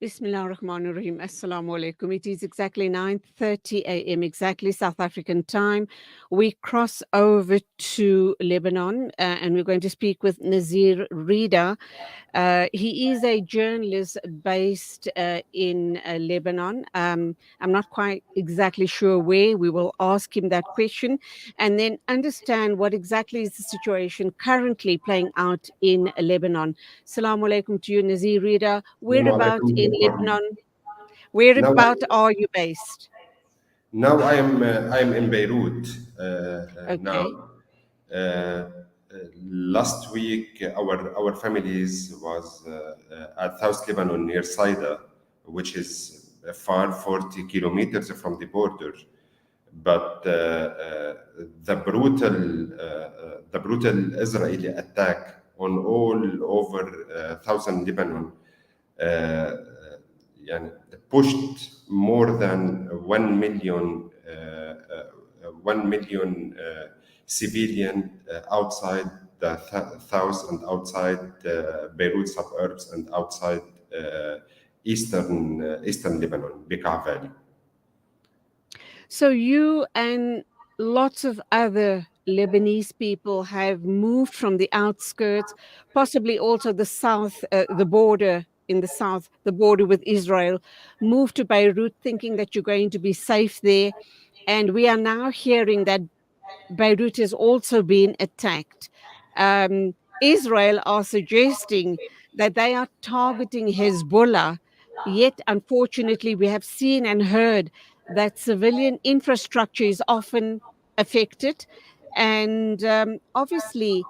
Bismillah ar-Rahman ar-Rahim. Assalamu alaikum. It is exactly 9:30 a.m., exactly South African time. We cross over to Lebanon and we're going to speak with Nazir Rida. He is a journalist based in Lebanon. I'm not quite exactly sure where. We will ask him that question and then understand what exactly is the situation currently playing out in Lebanon. Assalamu alaikum to you, Nazir Rida. Assalamu Whereabout alaikum. in Good morning. Lebanon? Now, Whereabout are you based? now I am in Beirut now. Okay. Uh, Last week, our families was at South Lebanon near Saida, which is far 40 kilometers from the border. But the brutal Israeli attack on all over southern Lebanon uh, يعني pushed more than 1 million 1 million civilian outside the south and outside Beirut suburbs and outside eastern Lebanon, Bekaa Valley. So you and lots of other Lebanese people have moved from the outskirts, possibly also the south, the border in the south, the border with Israel, moved to Beirut thinking that you're going to be safe there. And we are now hearing that Beirut has also been attacked. Israel are suggesting that they are targeting Hezbollah, yet unfortunately, we have seen and heard that civilian infrastructure is often affected. And obviously,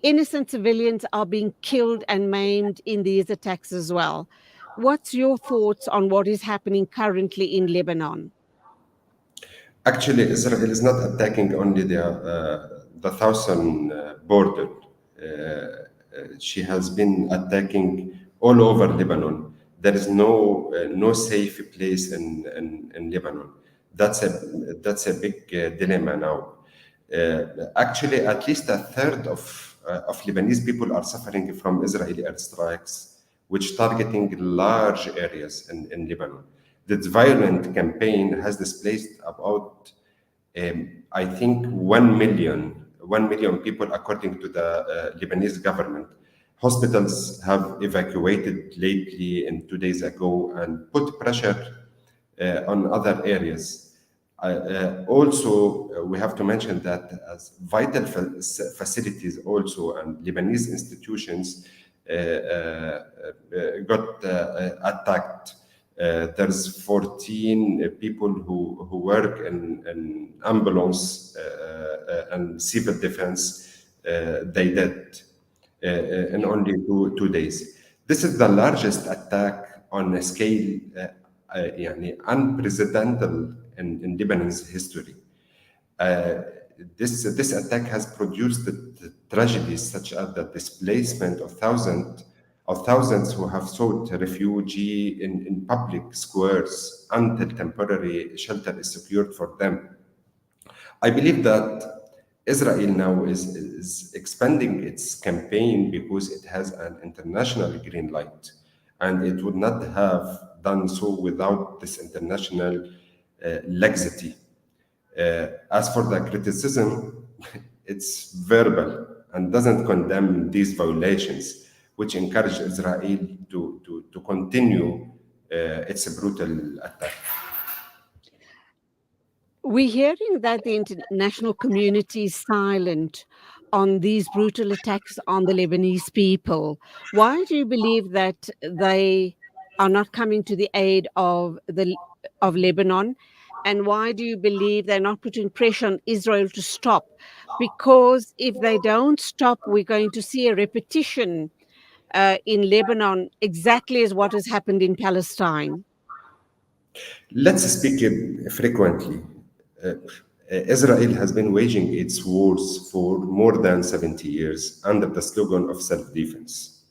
innocent civilians are being killed and maimed in these attacks as well. What's your thoughts on what is happening currently in Lebanon? Actually, Israel is not attacking only the southern border. She has been attacking all over Lebanon. There is no safe place in Lebanon. That's a big dilemma now. Actually, at least a third of Lebanese people are suffering from Israeli airstrikes, which targeting large areas in Lebanon. This violent campaign has displaced about, I think, 1 million people, according to the Lebanese government. Hospitals have evacuated lately and 2 days ago and put pressure on other areas. Also, we have to mention that as vital facilities also and Lebanese institutions got attacked. There's 14 people who work in ambulance and civil defense. They did in only 2 days. This is the largest attack on a scale يعني unprecedented in Lebanon's history. Uh, this attack has produced the tragedies such as the displacement of thousands who have sought refuge in public squares until temporary shelter is secured for them. I believe that Israel now is expanding its campaign because it has an international green light, and it would not have done so without this international laxity. As for the criticism, it's verbal and doesn't condemn these violations, which encourage Israel to continue its brutal attack. We're hearing that the international community is silent on these brutal attacks on the Lebanese people. Why do you believe that they are not coming to the aid of Lebanon? And why do you believe they're not putting pressure on Israel to stop? Because if they don't stop, we're going to see a repetition in Lebanon, exactly as what has happened in Palestine. Let's speak frequently. Uh, Israel has been waging its wars for more than 70 years under the slogan of self defense.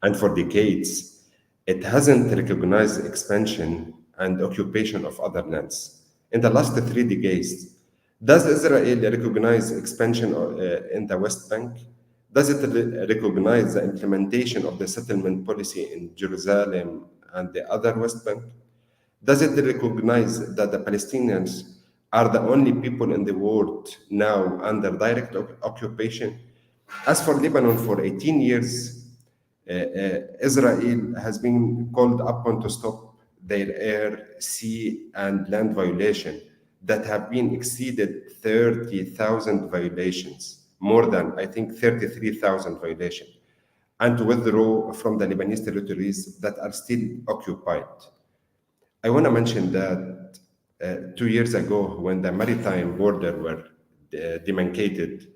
And for decades, it hasn't recognized expansion and occupation of other lands. In the last 3 decades, does Israel recognize expansion in the West Bank? Does it recognize the implementation of the settlement policy in Jerusalem and the other West Bank? Does it recognize that the Palestinians are the only people in the world now under direct occupation? As for Lebanon, for 18 years, Israel has been called upon to stop their air, sea, and land violation that have been exceeded 30,000 violations, more than, I think, 33,000 violations, and to withdraw from the Lebanese territories that are still occupied. I want to mention that 2 years ago, when the maritime border were demarcated,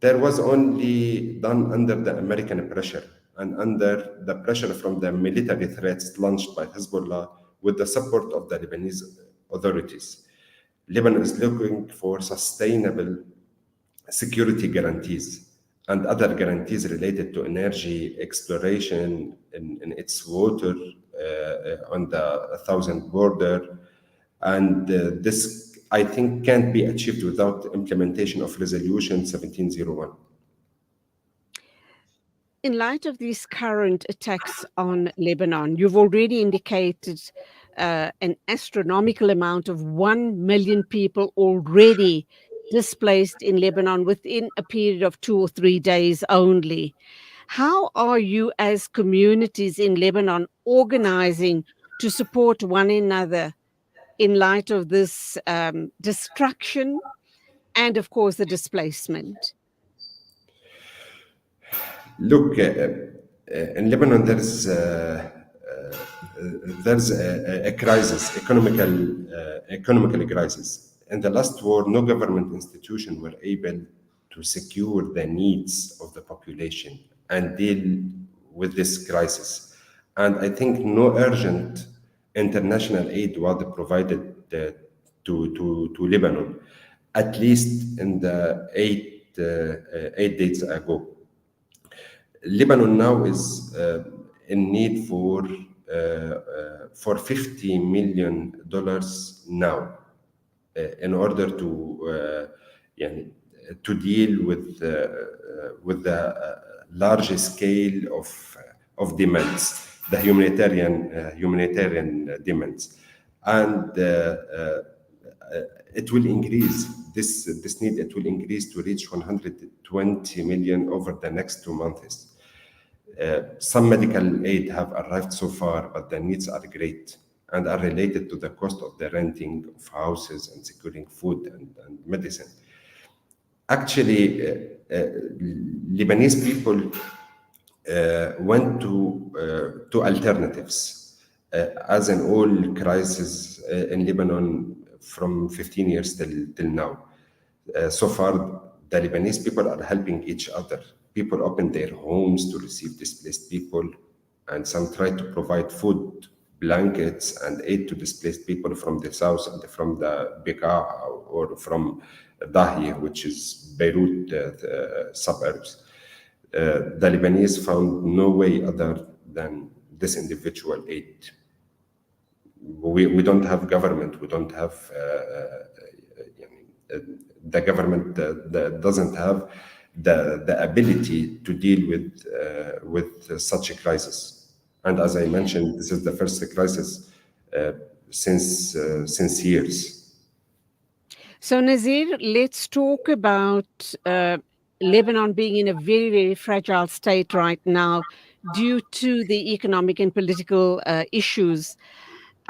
there was only done under the American pressure and under the pressure from the military threats launched by Hezbollah with the support of the Lebanese authorities. Lebanon is looking for sustainable security guarantees and other guarantees related to energy exploration in its water on the thousand border. And this, I think, can't be achieved without implementation of Resolution 1701. In light of these current attacks on Lebanon, you've already indicated an astronomical amount of 1 million people already displaced in Lebanon within a period of 2 or 3 days only. How are you, as communities in Lebanon, organizing to support one another in light of this destruction and, of course, the displacement? Look, in Lebanon, there's a crisis, economical crisis. In the last war, no government institution were able to secure the needs of the population and deal with this crisis. And I think no urgent international aid was provided to Lebanon, at least in the 8 days ago. Lebanon now is in need for $50 million now in order يعني, to deal with the large scale of demands, the humanitarian demands, and it will increase this need. It will increase to reach 120 million over the next 2 months. Some medical aid have arrived so far, but the needs are great and are related to the cost of the renting of houses and securing food and medicine. Actually, Lebanese people went to alternatives, as in all crises in Lebanon from 15 years till now. So far, the Lebanese people are helping each other. People open their homes to receive displaced people, and some try to provide food, blankets, and aid to displaced people from the south and from the Bekaa or from Dahiya, which is Beirut suburbs. The Lebanese found no way other than this individual aid. We don't have government. We don't have the government doesn't have the ability to deal with such a crisis. And as I mentioned, this is the first crisis since years. So, Nazir, let's talk about Lebanon being in a very, very fragile state right now due to the economic and political issues.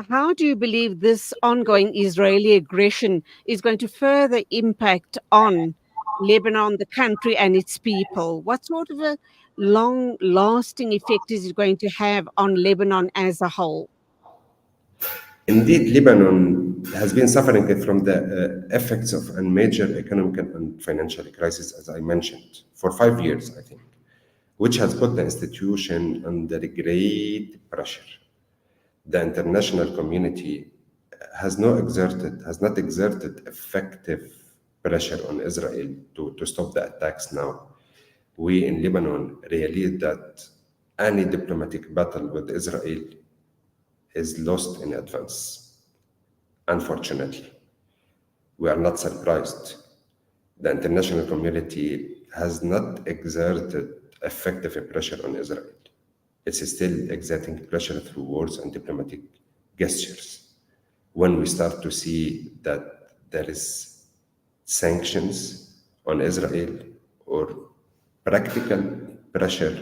How do you believe this ongoing Israeli aggression is going to further impact on Lebanon, the country, and its people? What sort of a long lasting effect is it going to have on Lebanon as a whole? Indeed, Lebanon has been suffering from the effects of a major economic and financial crisis, as I mentioned, for 5 years, I think, which has put the institution under great pressure. The international community has not exerted effective pressure on Israel to stop the attacks now. We in Lebanon realize that any diplomatic battle with Israel is lost in advance. Unfortunately, we are not surprised. The international community has not exerted effective pressure on Israel. It's still exerting pressure through words and diplomatic gestures. When we start to see that there is sanctions on Israel or practical pressure,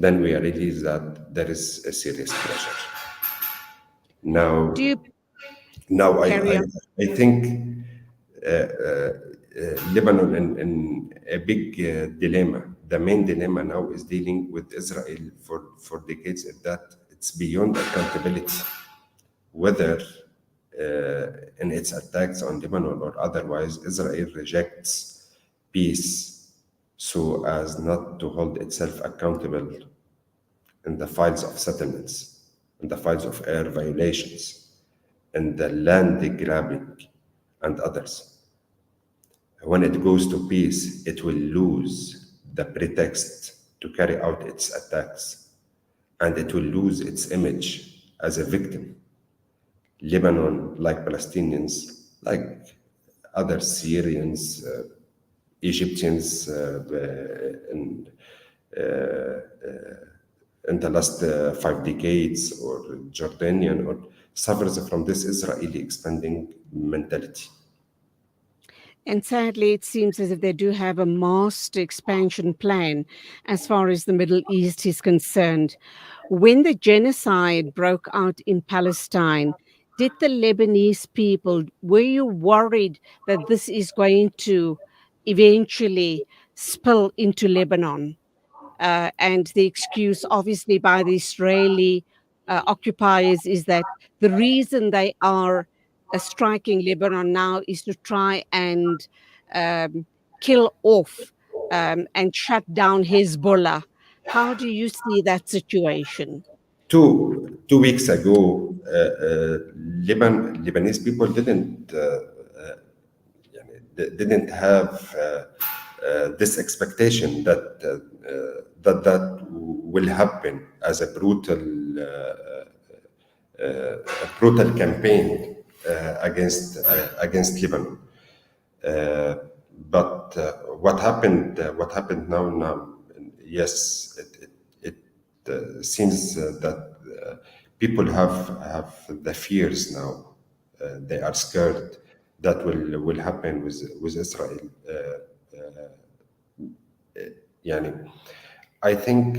then we realize that there is a serious pressure. Do Now, you now carry on? I think Lebanon in a big dilemma. The main dilemma now is dealing with Israel for decades, is that it's beyond accountability, whether in its attacks on Lebanon or otherwise, Israel rejects peace so as not to hold itself accountable in the files of settlements, in the files of air violations, in the land grabbing, and others. When it goes to peace, it will lose the pretext to carry out its attacks, and it will lose its image as a victim. Lebanon, like Palestinians, like other Syrians, Egyptians, in the last 5 decades, or Jordanian, or suffers from this Israeli expanding mentality. And sadly, it seems as if they do have a master expansion plan as far as the Middle East is concerned. When the genocide broke out in Palestine, did the Lebanese people, were you worried that this is going to eventually spill into Lebanon? And the excuse, obviously, by the Israeli occupiers is that the reason they are striking Lebanon now is to try and um, kill off and shut down Hezbollah. How do you see that situation? Two weeks ago, Lebanese people didn't have this expectation that that will happen as a brutal campaign against Lebanon. Uh, but what happened now? Yes, it seems that people have the fears now. They are scared that will happen with Israel. Yani, I think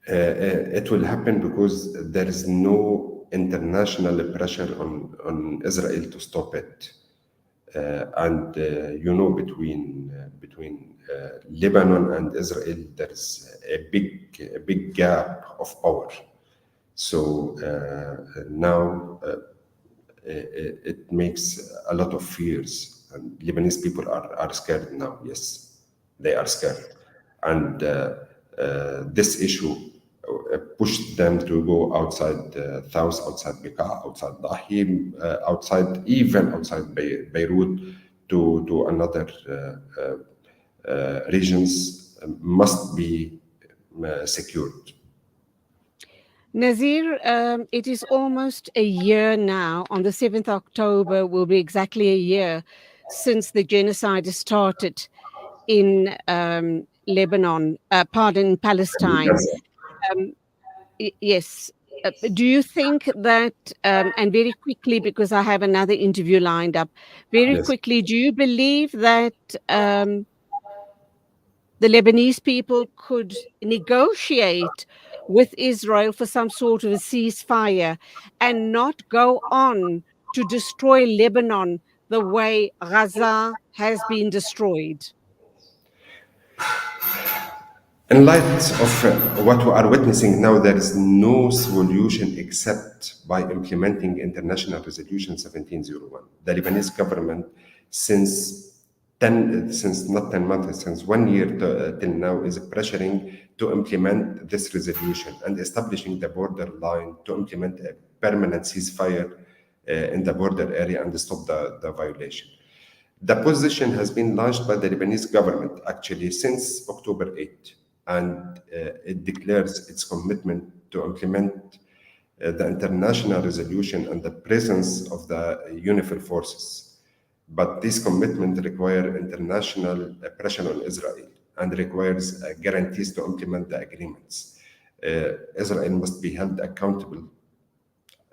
it will happen because there is no international pressure on Israel to stop it. And between Lebanon and Israel, there is a big gap of power. So now it makes a lot of fears, and Lebanese people are scared now. Yes, they are scared, and this issue pushed them to go outside Taus, outside Bekaa, outside Dahim, outside Beirut, to another regions must be secured. Nazir, it is almost a year now. On the 7th October will be exactly a year since the genocide started in Lebanon, pardon, Palestine. Yes, Um, yes. Do you think that, and very quickly, because I have another interview lined up, very yes. quickly, do you believe that the Lebanese people could negotiate with Israel for some sort of a ceasefire and not go on to destroy Lebanon the way Gaza has been destroyed? In light of what we are witnessing now, there is no solution except by implementing International Resolution 1701. The Lebanese government, since not 10 months, since 1 year till now, is pressuring to implement this resolution and establishing the border line to implement a permanent ceasefire in the border area and stop the violation. The position has been launched by the Lebanese government actually since October 8th, and it declares its commitment to implement the international resolution and the presence of the UNIFIL forces. But this commitment requires international pressure on Israel and requires guarantees to implement the agreements. Israel must be held accountable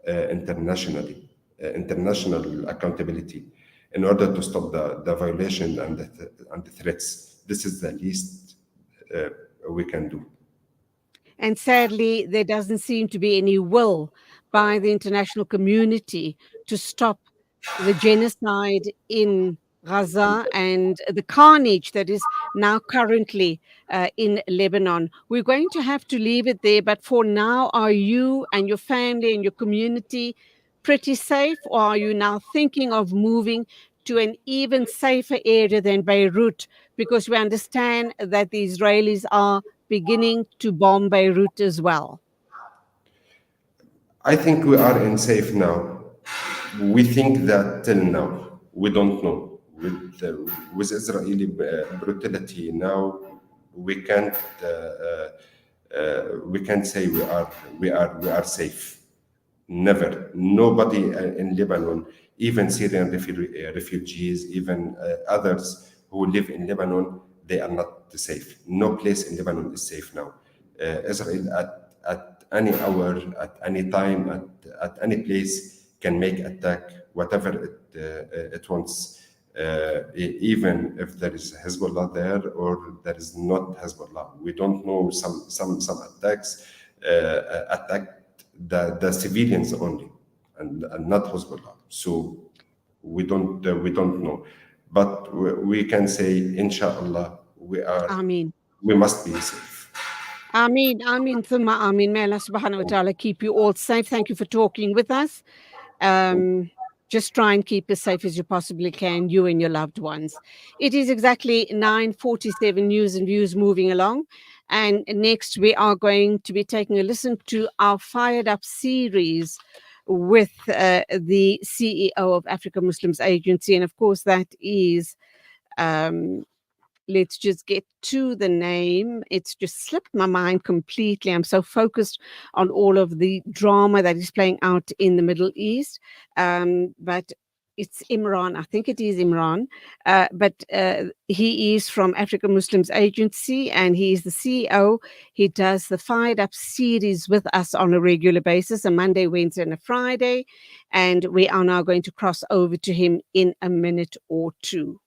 internationally, international accountability, in order to stop the violation and and the threats. This is the least uh, we can do. And sadly, there doesn't seem to be any will by the international community to stop the genocide in Gaza and the carnage that is now currently in Lebanon. We're going to have to leave it there, but for now, are you and your family and your community pretty safe, or are you now thinking of moving to an even safer area than Beirut? Because we understand that the Israelis are beginning to bomb Beirut as well. I think we are in safe now. We think that till now. We don't know. With Israeli brutality now, we can't we can't say we are safe. Never. Nobody in Lebanon, even Syrian refugees, even others who live in Lebanon, they are not safe. No place in Lebanon is safe now. Israel at any hour, at any time, at any place can make attack whatever it wants. Even if there is Hezbollah there or there is not Hezbollah, we don't know. Some attacks attack the civilians only, and not Hezbollah. So we don't know, but we can say, inshallah, Ameen. we must be safe. Ameen. Ameen. Thumma Ameen. May Allah subhanahu wa ta'ala keep you all safe. Thank you for talking with us. Um, just try and keep as safe as you possibly can, you and your loved ones. It is exactly 9:47. News and Views moving along. And next, we are going to be taking a listen to our Fired Up series with the CEO of Africa Muslims Agency. And of course, that is um, let's just get to the name. It's just slipped my mind completely. I'm so focused on all of the drama that is playing out in the Middle East. But it's Imran. I think it is Imran. But he is from African Muslims Agency and he is the CEO. He does the Fired Up series with us on a regular basis, a Monday, Wednesday, and a Friday. And we are now going to cross over to him in a minute or two.